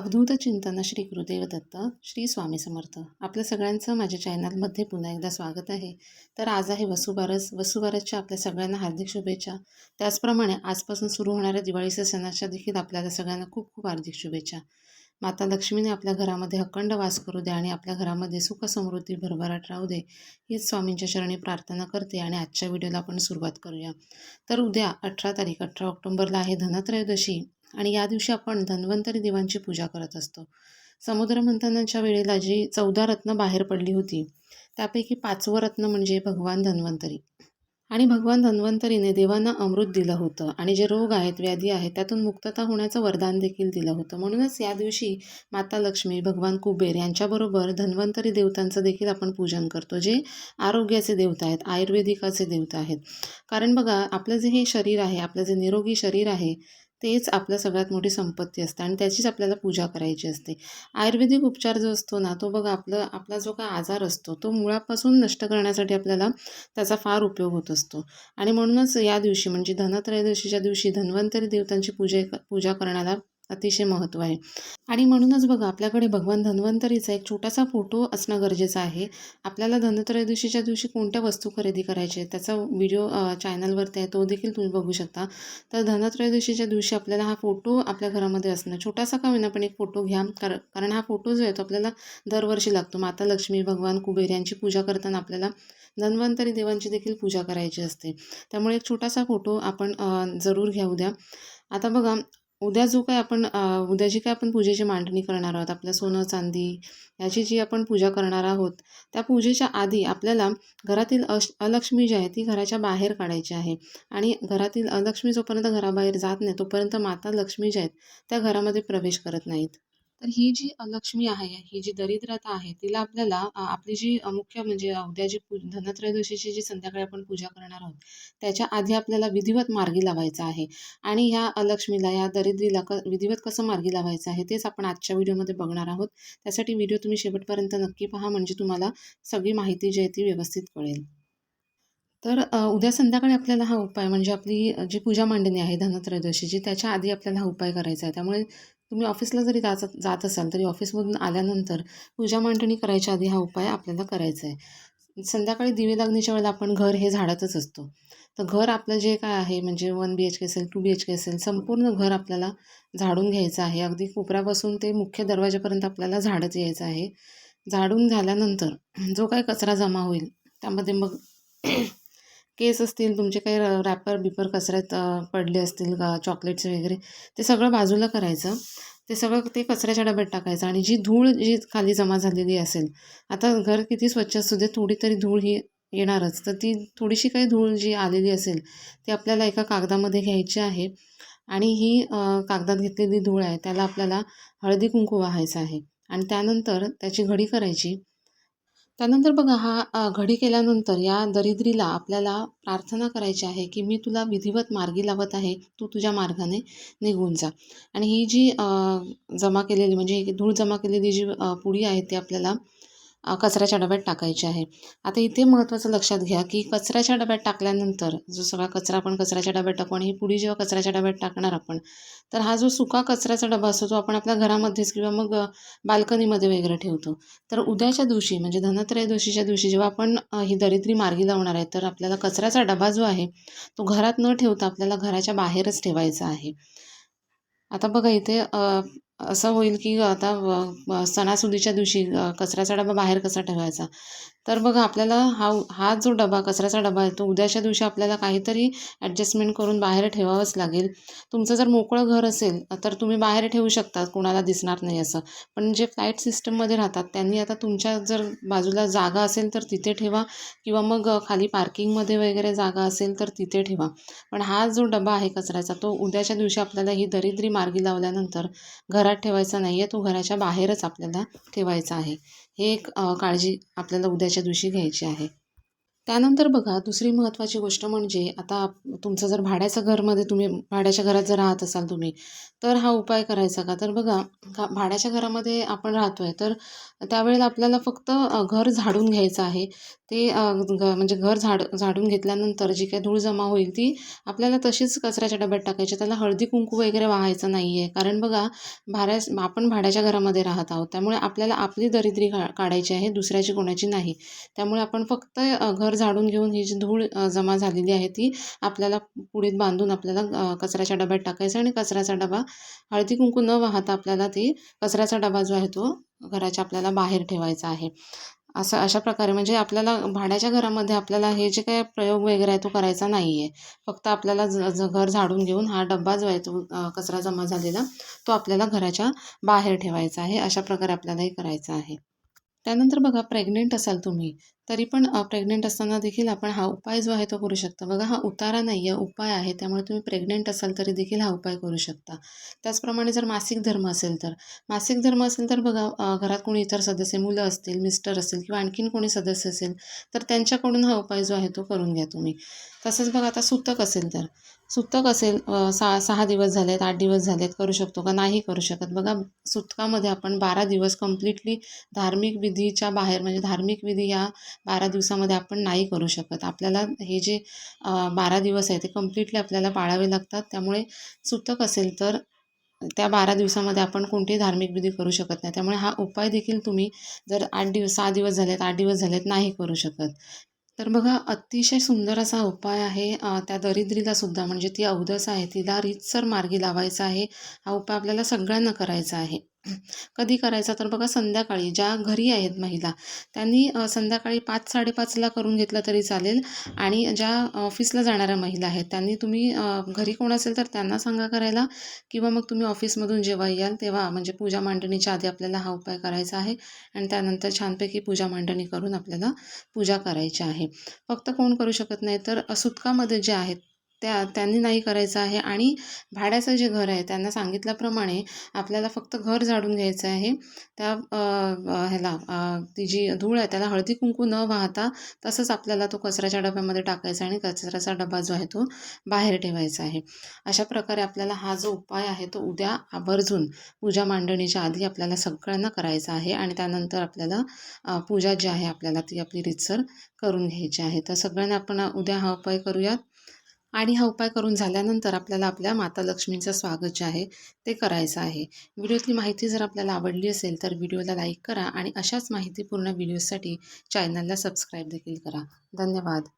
अवधूत चिंतन श्री गुरुदेव दत्त श्री स्वामी समर्थ. आपल्या सगळ्यांचं माझ्या चॅनलमध्ये पुन्हा एकदा स्वागत आहे. तर आज आहे वसुबारसच्या आपल्या सगळ्यांना हार्दिक शुभेच्छा. त्याचप्रमाणे आजपासून सुरू होणाऱ्या दिवाळीच्या सणाच्या देखील आपल्याला सगळ्यांना खूप खूप हार्दिक शुभेच्छा. माता लक्ष्मीने आपल्या घरामध्ये अखंड वास करू दे आणि आपल्या घरामध्ये सुख समृद्धी भरभराट राहू दे, हीच स्वामींच्या चरणी प्रार्थना करते. आणि आजच्या व्हिडिओला आपण सुरुवात करूया. तर उद्या 18 ऑक्टोबरला आहे धनत्रयोदशी आणि या दिवशी आपण धन्वंतरी देवांची पूजा करत असतो. समुद्र मंथनाच्या वेळेला जी 14 रत्न बाहेर पडली होती त्यापैकी 5वं रत्न म्हणजे भगवान धन्वंतरी. आणि भगवान धन्वंतरीने देवांना अमृत दिलं होतं आणि जे रोग आहेत, व्याधी आहेत, त्यातून मुक्तता होण्याचं वरदान देखील दिलं होतं. म्हणूनच या दिवशी माता लक्ष्मी, भगवान कुबेर यांच्याबरोबर धन्वंतरी देवतांचं देखील आपण पूजन करतो, जे आरोग्याचे देवता आहेत, आयुर्वेदिकाचे देवता आहेत. कारण बघा, आपलं जे हे शरीर आहे, आपलं जे निरोगी शरीर आहे, तेच आपलं सगळ्यात मोठी संपत्ती असते आणि त्याचीच आपल्याला पूजा करायची असते. आयुर्वेदिक उपचार जो असतो ना, तो बघा आपला जो काय आजार असतो तो मुळापासून नष्ट करण्यासाठी आपल्याला त्याचा फार उपयोग होत असतो. आणि म्हणूनच या दिवशी म्हणजे धनत्रयोदशीच्या दिवशी धन्वंतरी देवतांची पूजा करण्याला अतिशय महत्त्व आहे. आणि म्हणूनच बघा, आपल्याकडे भगवान धन्वंतरीचा एक छोटासा फोटो असणं गरजेचं आहे. आपल्याला धनत्रयोदशीच्या दिवशी कोणत्या वस्तू खरेदी करायच्या आहेत त्याचा व्हिडिओ चॅनलवरती आहे, तो देखील तुम्ही बघू शकता. तर धनत्रयोदशीच्या दिवशी आपल्याला हा फोटो आपल्या घरामध्ये असणं, छोटासा का होईना पण एक फोटो घ्या. कारण हा फोटो जो आहे तो आपल्याला दरवर्षी लागतो. माता लक्ष्मी, भगवान कुबेर यांची पूजा करताना आपल्याला धन्वंतरी देवांची देखील पूजा करायची असते. त्यामुळे एक छोटासा फोटो आपण जरूर घेऊ द्या. आता बघा, उद्या जी काय आपण पूजेची मांडणी करणार आहोत, आपलं सोनं चांदी याची जी आपण पूजा करणार आहोत, त्या पूजेच्या आधी आपल्याला घरातील अलक्ष्मी जी आहे ती घराच्या बाहेर काढायची आहे. आणि घरातील अलक्ष्मी जोपर्यंत घराबाहेर जात नाही तोपर्यंत माता लक्ष्मी ज्या आहेत त्या घरामध्ये प्रवेश करत नाहीत. तर ही जी अलक्ष्मी आहे, ही जी दरिद्रता आहे, तिला आपल्याला आपली जी मुख्य म्हणजे उद्या जी धनत्रयोदशीची जी संध्याकाळी आपण पूजा करणार आहोत त्याच्या आधी आपल्याला विधिवत मार्गी लावायचं आहे. आणि ह्या अलक्ष्मीला, या दरिद्रीला विधिवत कसं मार्गी लावायचं आहे तेच आपण आजच्या व्हिडिओमध्ये बघणार आहोत. त्यासाठी व्हिडिओ तुम्ही शेवटपर्यंत नक्की पहा, म्हणजे तुम्हाला सगळी माहिती जी आहे ती व्यवस्थित कळेल. तर उद्या संध्याकाळी आपल्याला हा उपाय म्हणजे आपली जी पूजा मांडणी आहे धनत्रयोदशीची, त्याच्या आधी आपल्याला हा उपाय करायचा आहे. त्यामुळे तुम्ही ऑफिसला जरी जात असाल तरी ऑफिसमधून आल्यानंतर पूजा मांडणी करायच्या आधी हा उपाय आपल्याला करायचा आहे. संध्याकाळी दिवे लागण्याच्या वेळेला आपण घर हे झाडतच असतो. तर घर आपलं जे काय आहे म्हणजे 1 BHK असेल, 2 BHK असेल, संपूर्ण घर आपल्याला झाडून घ्यायचं आहे. अगदी कोपऱ्यापासून ते मुख्य दरवाजापर्यंत आपल्याला झाडत यायचं आहे. झाडून झाल्यानंतर जो काही कचरा जमा होईल त्यामध्ये मग केस असतील, तुमचे काही रॅपर बिपर कचऱ्यात पडले असतील का, चॉकलेट्स वगैरे, ते सगळं बाजूला करायचं. ते सगळं ते कचऱ्याच्या डब्यात टाकायचं. आणि जी खाली जमा झालेली असेल, आता घर किती स्वच्छ असू दे, थोडी तरी धूळ ही येणारच. तर ती थोडीशी काही धूळ जी आलेली असेल ती आपल्याला एका कागदामध्ये घ्यायची आहे. आणि ही कागदात घेतलेली धूळ आहे त्याला आपल्याला हळदी कुंकू वाहायचं आहे. आणि त्यानंतर त्याची घडी करायची. त्यानंतर बघा, घडी केल्यानंतर या दरिद्रीला आपल्याला प्रार्थना करायची आहे की मी तुला विधिवत मार्गी लावत आहे, तू तुझ्या मार्गाने निघून जा. आणि ही जी जमा केलेली म्हणजे धूळ जमा केलेली जी पुडी आहे ती आपल्याला कचऱ्याच्या डब्यात टाकायची आहे. आता इथे महत्त्वाचं लक्षात घ्या की कचऱ्याच्या डब्यात टाकल्यानंतर जो सगळा कचरा आपण कचऱ्याच्या डब्यात टाकू आणि ही पुडी जेव्हा कचऱ्याच्या डब्यात टाकणार आपण, तर हा जो सुका कचऱ्याचा डबा असतो तो आपण आपल्या घरामध्येच किंवा मग बाल्कनीमध्ये वगैरे ठेवतो. तर उद्याच्या दिवशी म्हणजे धनत्रयोदशीच्या दिवशी जेव्हा आपण ही दरिद्री मार्गी लावणार आहे, तर आपल्याला कचऱ्याचा डबा जो आहे तो घरात न ठेवता आपल्याला घराच्या बाहेरच ठेवायचा आहे. आता बघा इथे असं होईल की आता सणासुदीच्या दिवशी कचऱ्याचा डबा बाहेर कसा ठेवायचा. तर बघा, आपल्याला हा जो डबा, कचऱ्याचा डबा आहे, तो उद्याच्या दिवशी आपल्याला काहीतरी ॲडजस्टमेंट करून बाहेर ठेवावंच लागेल. तुमचं जर मोकळं घर असेल तर तुम्ही बाहेर ठेवू शकता, कोणाला दिसणार नाही असं. पण जे फ्लॅट सिस्टममध्ये राहतात त्यांनी आता तुमच्या जर बाजूला जागा असेल तर तिथे ठेवा, किंवा मग खाली पार्किंगमध्ये वगैरे जागा असेल तर तिथे ठेवा. पण हा जो डबा आहे कचऱ्याचा, तो उद्याच्या दिवशी आपल्याला ही दरिद्री मार्गी लावल्यानंतर घरात ठेवायचा नाही आहे, तो घराच्या बाहेरच आपल्याला ठेवायचा आहे. हे एक काळजी आपल्याला उद्याच्या दिवशी घ्यायची आहे. त्यानंतर बघा दुसरी महत्त्वाची गोष्ट म्हणजे आता तुमचं जर भाड्याचं घरमध्ये तुम्ही भाड्याच्या घरात जर राहत असाल तुम्ही, तर हा उपाय करायचा का? तर बघा भाड्याच्या घरामध्ये आपण राहतोय, तर त्यावेळेला आपल्याला फक्त घर झाडून घ्यायचं आहे. ते म्हणजे घर झाडून घेतल्यानंतर जी काही धूळ जमा होईल ती आपल्याला तशीच कचऱ्याच्या डब्यात टाकायची. त्याला हळदी-कुंकू वगैरे वाहायचं नाही आहे. कारण बघा आपण भाड्याच्या घरामध्ये राहत आहोत. त्यामुळे आपल्याला आपली दरिद्री काढायची आहे, दुसऱ्याची कोणाची नाही. त्यामुळे आपण फक्त घर झाडून घेऊन ही जी धूळ जमा झालेली आहे ती आपल्याला पुडीत बांधून आपल्याला कचऱ्याच्या डब्यात टाकायचं आणि कचऱ्याचा डबा हळदी-कुंकू न वाहता आपल्याला ते कचऱ्याचा डबा जो आहे तो घराच्या आपल्याला बाहेर ठेवायचा आहे. अशा प्रकारे म्हणजे आपल्याला भाड्याच्या घरामध्ये आपल्याला हे जे काही प्रयोग वगैरे आहे तो करायचा नाही आहे. फक्त आपल्याला घर झाडून घेऊन हा डब्बा जो आहे तो कचरा जमा झालेला तो आपल्याला घराच्या बाहेर ठेवायचा आहे. अशा प्रकारे आपल्याला हे करायचं आहे. त्यानंतर बघा प्रेग्नेंट असाल तुम्ही, तरी पण प्रेग्नेंट असताना देखील आपण हा उपाय जो आहे तो करू शकता. बघा हा उतारा नाही आहे, उपाय आहे. त्यामुळे तुम्ही प्रेग्नेंट असाल तरी देखील हा उपाय करू शकता. त्याचप्रमाणे जर मासिक धर्म असेल तर, मासिक धर्म असेल तर बघा घरात कोणी इतर सदस्य, मुलं असतील, मिस्टर असेल किंवा आणखीन कोणी सदस्य असेल, तर त्यांच्याकडून हा उपाय जो आहे तो करून घ्या तुम्ही. तसंच बघा आता सुतक असेल तर, सुतक असेल 6 दिवस झालेत, 8 दिवस झालेत, करू शकतो का? नाही करू शकत. बघा सुतकामध्ये आपण 12 दिवस कंप्लीटली धार्मिक विधीच्या बाहेर म्हणजे धार्मिक विधी या 12 दिवसामध्ये आपण नाही करू शकत. आपल्याला हे जे 12 दिवस आहे ते कंप्लीटली आपल्याला पाळावे लागतात. त्यामुळे सुतक असेल तर त्या 12 दिवसामध्ये आपण कोणतेही धार्मिक विधी करू शकत नाही. त्यामुळे हा उपाय देखील तुम्ही जर 6 दिवस झालेत, 8 दिवस झालेत नाही करू शकत. तर बघा अतिशय सुंदर असा उपाय आहे. त्या दरिद्रीला सुद्धा म्हणजे ती अवदस आहे तिला रीतसर मार्गी लावायचा आहे. हा उपाय आपल्याला सगळ्यांना करायचा आहे. कधी करायचा तर बघा संध्याकाळी ज्या घरी आहेत महिला त्यांनी संध्याकाळी 5:00-5:30ला करून घेतलं तरी चालेल आणि ज्या ऑफिसला जाणाऱ्या महिला आहेत त्यांनी तुम्ही घरी कोण असेल तर त्यांना सांगा करायला किंवा मग तुम्ही ऑफिसमधून जेव्हा याल तेव्हा म्हणजे पूजा मांडणीच्या आधी आपल्याला हा उपाय करायचा आहे आणि त्यानंतर छानपैकी पूजा मांडणी करून आपल्याला पूजा करायची आहे. फक्त कोण करू शकत नाही तर सुतकामध्ये जे आहेत त्यांनी नाही करायचं आहे आणि भाड्याचं जे घर आहे त्यांना सांगितल्याप्रमाणे आपल्याला फक्त घर झाडून घ्यायचं आहे. त्या ती जी धूळ आहे त्याला हळदी-कुंकू न वाहता तसंच आपल्याला तो कचऱ्याच्या डब्यामध्ये टाकायचा आणि कचऱ्याचा डबा जो आहे तो बाहेर ठेवायचा आहे. अशा प्रकारे आपल्याला हा जो उपाय आहे तो उद्या आवर्जून पूजा मांडणीच्या आधी आपल्याला सगळ्यांना करायचा आहे आणि त्यानंतर आपल्याला पूजा जी आहे आपल्याला ती आपली रीतसर करून घ्यायची आहे. तर सगळ्यांना आपण उद्या हा उपाय करूयात आणि हा उपाय करून झाल्यानंतर आपल्याला आपल्या माता लक्ष्मीचं स्वागत जे आहे ते करायचं आहे. व्हिडिओतली माहिती जर आपल्याला आवडली असेल तर व्हिडिओला लाईक करा आणि अशाच माहितीपूर्ण व्हिडिओसाठी चॅनलला सबस्क्राईब देखील करा. धन्यवाद.